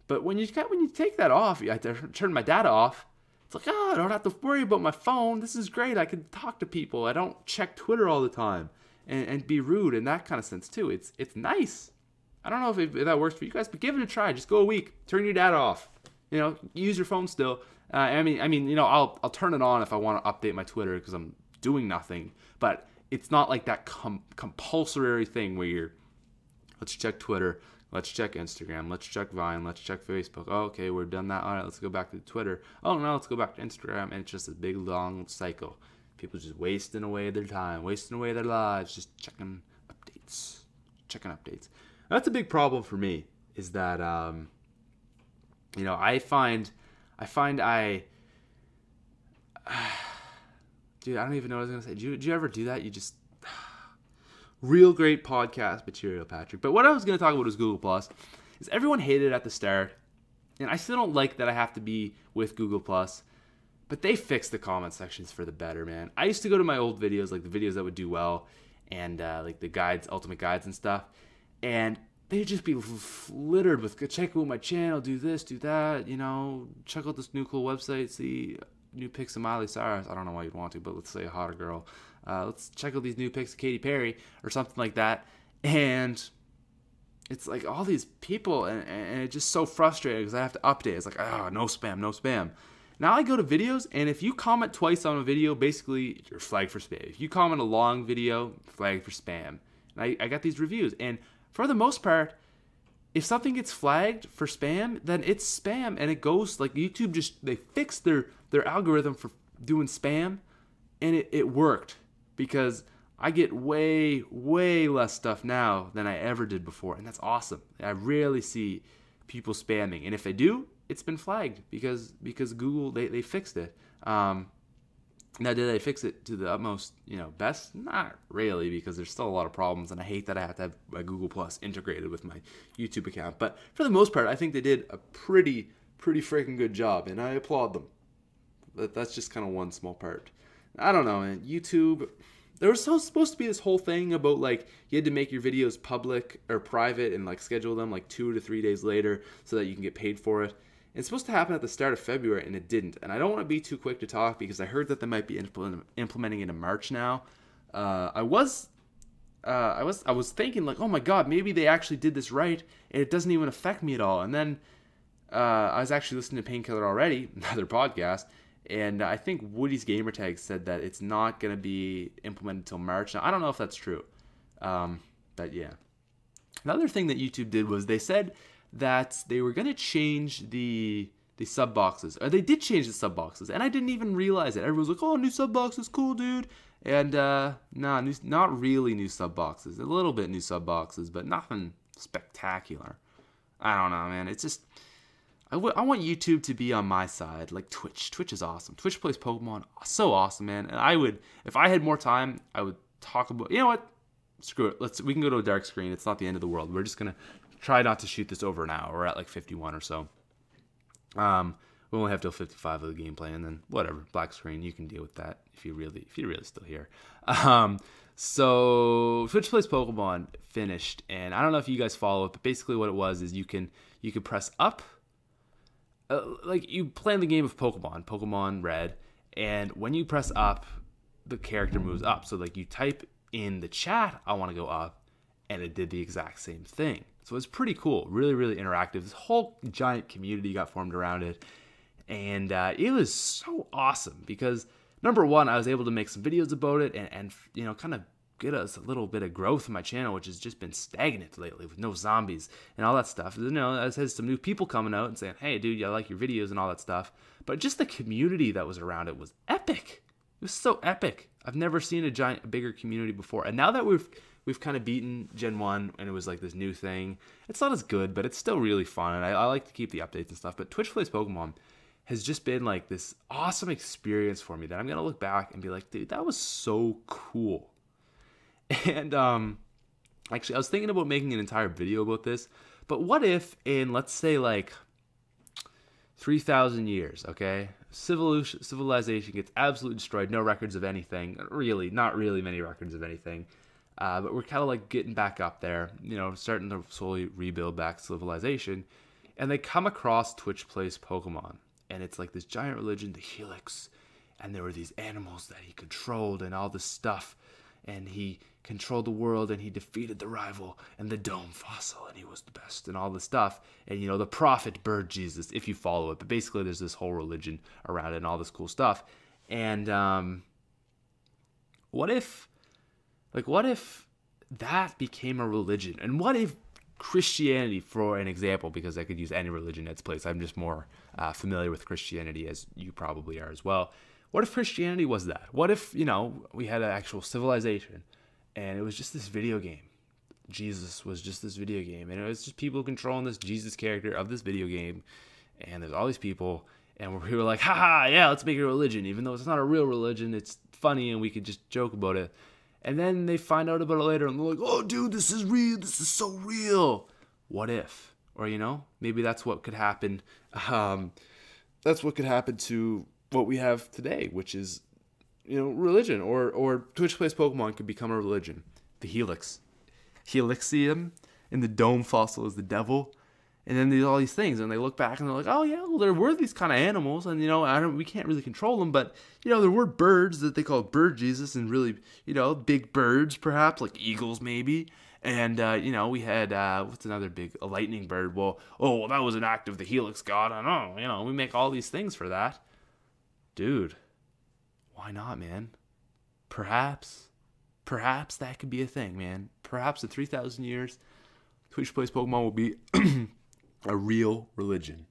But when you take that off, I turn my data off. It's like, I don't have to worry about my phone. This is great. I can talk to people. I don't check Twitter all the time and be rude in that kind of sense too. It's nice. I don't know if that works for you guys, but give it a try. Just go a week. Turn your data off. You know, use your phone still. I mean, you know, I'll turn it on if I want to update my Twitter because I'm doing nothing. But it's not like that compulsory thing where let's check Twitter. Let's check Instagram. Let's check Vine. Let's check Facebook. Oh, okay, we're done that. All right, let's go back to Twitter. Oh, no, let's go back to Instagram. And it's just a big, long cycle. People just wasting away their time, wasting away their lives, just checking updates. That's a big problem for me, is that, you know, I find dude, I don't even know what I was going to say. Did you ever do that? You just... Real great podcast material, Patrick. But what I was going to talk about was Google Plus. Is everyone hated it at the start, and I still don't like that I have to be with Google Plus. But they fixed the comment sections for the better, man. I used to go to my old videos, like the videos that would do well, and like the guides, ultimate guides and stuff. And they'd just be littered with, check out my channel, do this, do that, check out this new cool website, see new pics of Miley Cyrus. I don't know why you'd want to, but let's say a hotter girl. Let's check out these new pics of Katy Perry or something like that. And it's like all these people, and it's just so frustrating because I have to update. It's like, no spam, no spam. Now I go to videos, and if you comment twice on a video, basically you're flagged for spam. If you comment a long video, flagged for spam. And I got these reviews, and for the most part, if something gets flagged for spam, then it's spam, and it goes, like, YouTube they fixed their algorithm for doing spam, and it worked, because I get way, way less stuff now than I ever did before, and that's awesome. I rarely see people spamming, and if they do, it's been flagged because Google, they fixed it. Now, did they fix it to the utmost, best? Not really, because there's still a lot of problems, and I hate that I have to have my Google Plus integrated with my YouTube account. But for the most part, I think they did a pretty freaking good job, and I applaud them. But that's just kind of one small part. I don't know, man. YouTube, there was supposed to be this whole thing about, like, you had to make your videos public or private and, like, schedule them, like, 2 to 3 days later so that you can get paid for it. It's supposed to happen at the start of February, and it didn't. And I don't want to be too quick to talk because I heard that they might be implementing it in March now. I was thinking, like, oh my God, maybe they actually did this right, and it doesn't even affect me at all. And then I was actually listening to Painkiller Already, another podcast, and I think Woody's Gamertag said that it's not going to be implemented until March. Now, I don't know if that's true, but yeah. Another thing that YouTube did was they said that they were going to change the sub boxes. Or they did change the sub boxes, and I didn't even realize it. Everyone's like, oh, new sub boxes, cool, dude. And not really new sub boxes. A little bit new sub boxes, but nothing spectacular. I don't know, man. It's just, I want YouTube to be on my side, like Twitch. Twitch is awesome. Twitch plays Pokemon, so awesome, man. And if I had more time, I would talk about, you know what? Screw it. We can go to a dark screen. It's not the end of the world. We're just going to try not to shoot this over an hour. We're at like 51 or so. We only have till 55 of the gameplay, and then whatever, black screen. You can deal with that if you're really still here. So Twitch Plays Pokemon finished, and I don't know if you guys follow it, but basically what it was is you can press up, like you play the game of Pokemon Red, and when you press up, the character moves up. So like you type in the chat, I want to go up, and it did the exact same thing. So it's pretty cool, really, really interactive. This whole giant community got formed around it, and it was so awesome because, number one, I was able to make some videos about it and kind of get us a little bit of growth in my channel, which has just been stagnant lately with no zombies and all that stuff. I had some new people coming out and saying, hey, dude, I like your videos and all that stuff. But just the community that was around it was epic. It was so epic. I've never seen a bigger community before. And now that we've kind of beaten Gen 1 and it was like this new thing, it's not as good, but it's still really fun. And I like to keep the updates and stuff. But Twitch Plays Pokemon has just been like this awesome experience for me that I'm going to look back and be like, dude, that was so cool. And actually, I was thinking about making an entire video about this. But what if in, let's say, like 3,000 years, okay? Civilization gets absolutely destroyed. No records of anything. Really, not really many records of anything. But we're kind of like getting back up there, starting to slowly rebuild back civilization. And they come across Twitch Plays Pokemon. And it's like this giant religion, the Helix. And there were these animals that he controlled and all this stuff. And he controlled the world and he defeated the rival and the Dome Fossil. And he was the best and all this stuff. And, the prophet bird Jesus, if you follow it. But basically there's this whole religion around it and all this cool stuff. And what if that became a religion? And what if Christianity, for an example, because I could use any religion in its place. I'm just more familiar with Christianity, as you probably are as well. What if Christianity was that? What if, we had an actual civilization and it was just this video game? Jesus was just this video game, and it was just people controlling this Jesus character of this video game, and there's all these people, and we were like, haha, yeah, let's make it a religion, even though it's not a real religion. It's funny, and we could just joke about it. And then they find out about it later, and they're like, oh, dude, this is real. This is so real. What if? Or, maybe that's what could happen. That's what could happen to what we have today, which is, religion. Or Twitch Plays Pokemon could become a religion. The Helix. Helixium. and the dome fossil is the devil. And then there's all these things, and they look back and they're like, oh yeah, well, there were these kind of animals, and we can't really control them, but there were birds that they call bird Jesus, and really, big birds perhaps, like eagles maybe. And we had what's another big a lightning bird? Well, that was an act of the helix god. I don't know, we make all these things for that, dude. Why not, man? Perhaps that could be a thing, man. Perhaps in 3,000 years, Twitch Plays Pokemon will be a real religion.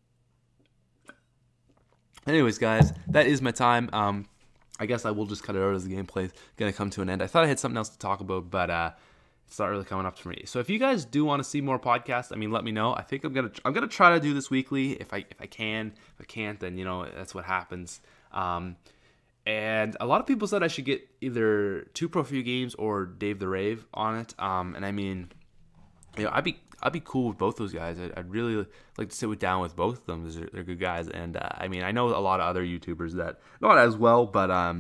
Anyways, guys, that is my time. I guess I will just cut it out as the gameplay is going to come to an end. I thought I had something else to talk about, but it's not really coming up for me. So if you guys do want to see more podcasts, let me know. I think I'm gonna try to do this weekly if I can. If I can't, then that's what happens. And a lot of people said I should get either 2 Pro Few Games or Dave the Rave on it. And I'd be cool with both those guys. I'd really like to sit down with both of them. They're good guys. And I know a lot of other YouTubers that not as well, but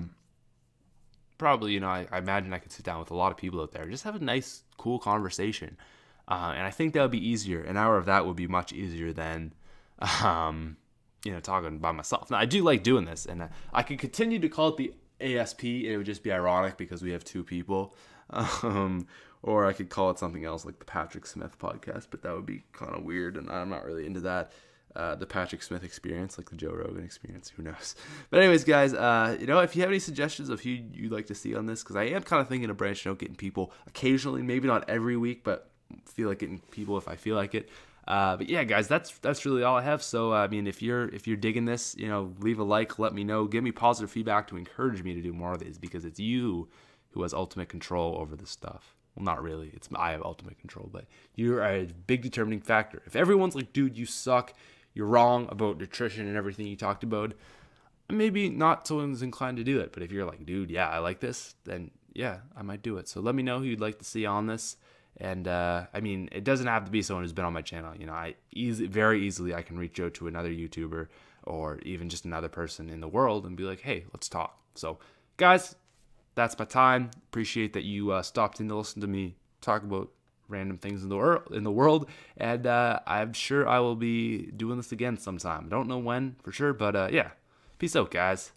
probably I imagine I could sit down with a lot of people out there, just have a nice, cool conversation. And I think that would be easier. An hour of that would be much easier than talking by myself. Now, I do like doing this, and I could continue to call it the ASP, and it would just be ironic because we have 2 people. Or I could call it something else like the Patrick Smith Podcast, but that would be kind of weird, and I'm not really into that. The Patrick Smith experience, like the Joe Rogan experience, who knows? But anyways, guys, if you have any suggestions of who you'd like to see on this, because I am kind of thinking of branching out, getting people occasionally, maybe not every week, but feel like getting people if I feel like it. But yeah, guys, that's really all I have. So if you're digging this, leave a like, let me know, give me positive feedback to encourage me to do more of these, because it's you who has ultimate control over this stuff. Well, not really. I have ultimate control, but you're a big determining factor. If everyone's like, dude, you suck, you're wrong about nutrition and everything you talked about, maybe not someone's inclined to do it. But if you're like, dude, yeah, I like this, then yeah, I might do it. So let me know who you'd like to see on this. And it doesn't have to be someone who's been on my channel. Very easily I can reach out to another YouTuber or even just another person in the world and be like, hey, let's talk. So guys, that's my time. Appreciate that you stopped in to listen to me talk about random things in the world. And I'm sure I will be doing this again sometime. I don't know when for sure, but yeah. Peace out, guys.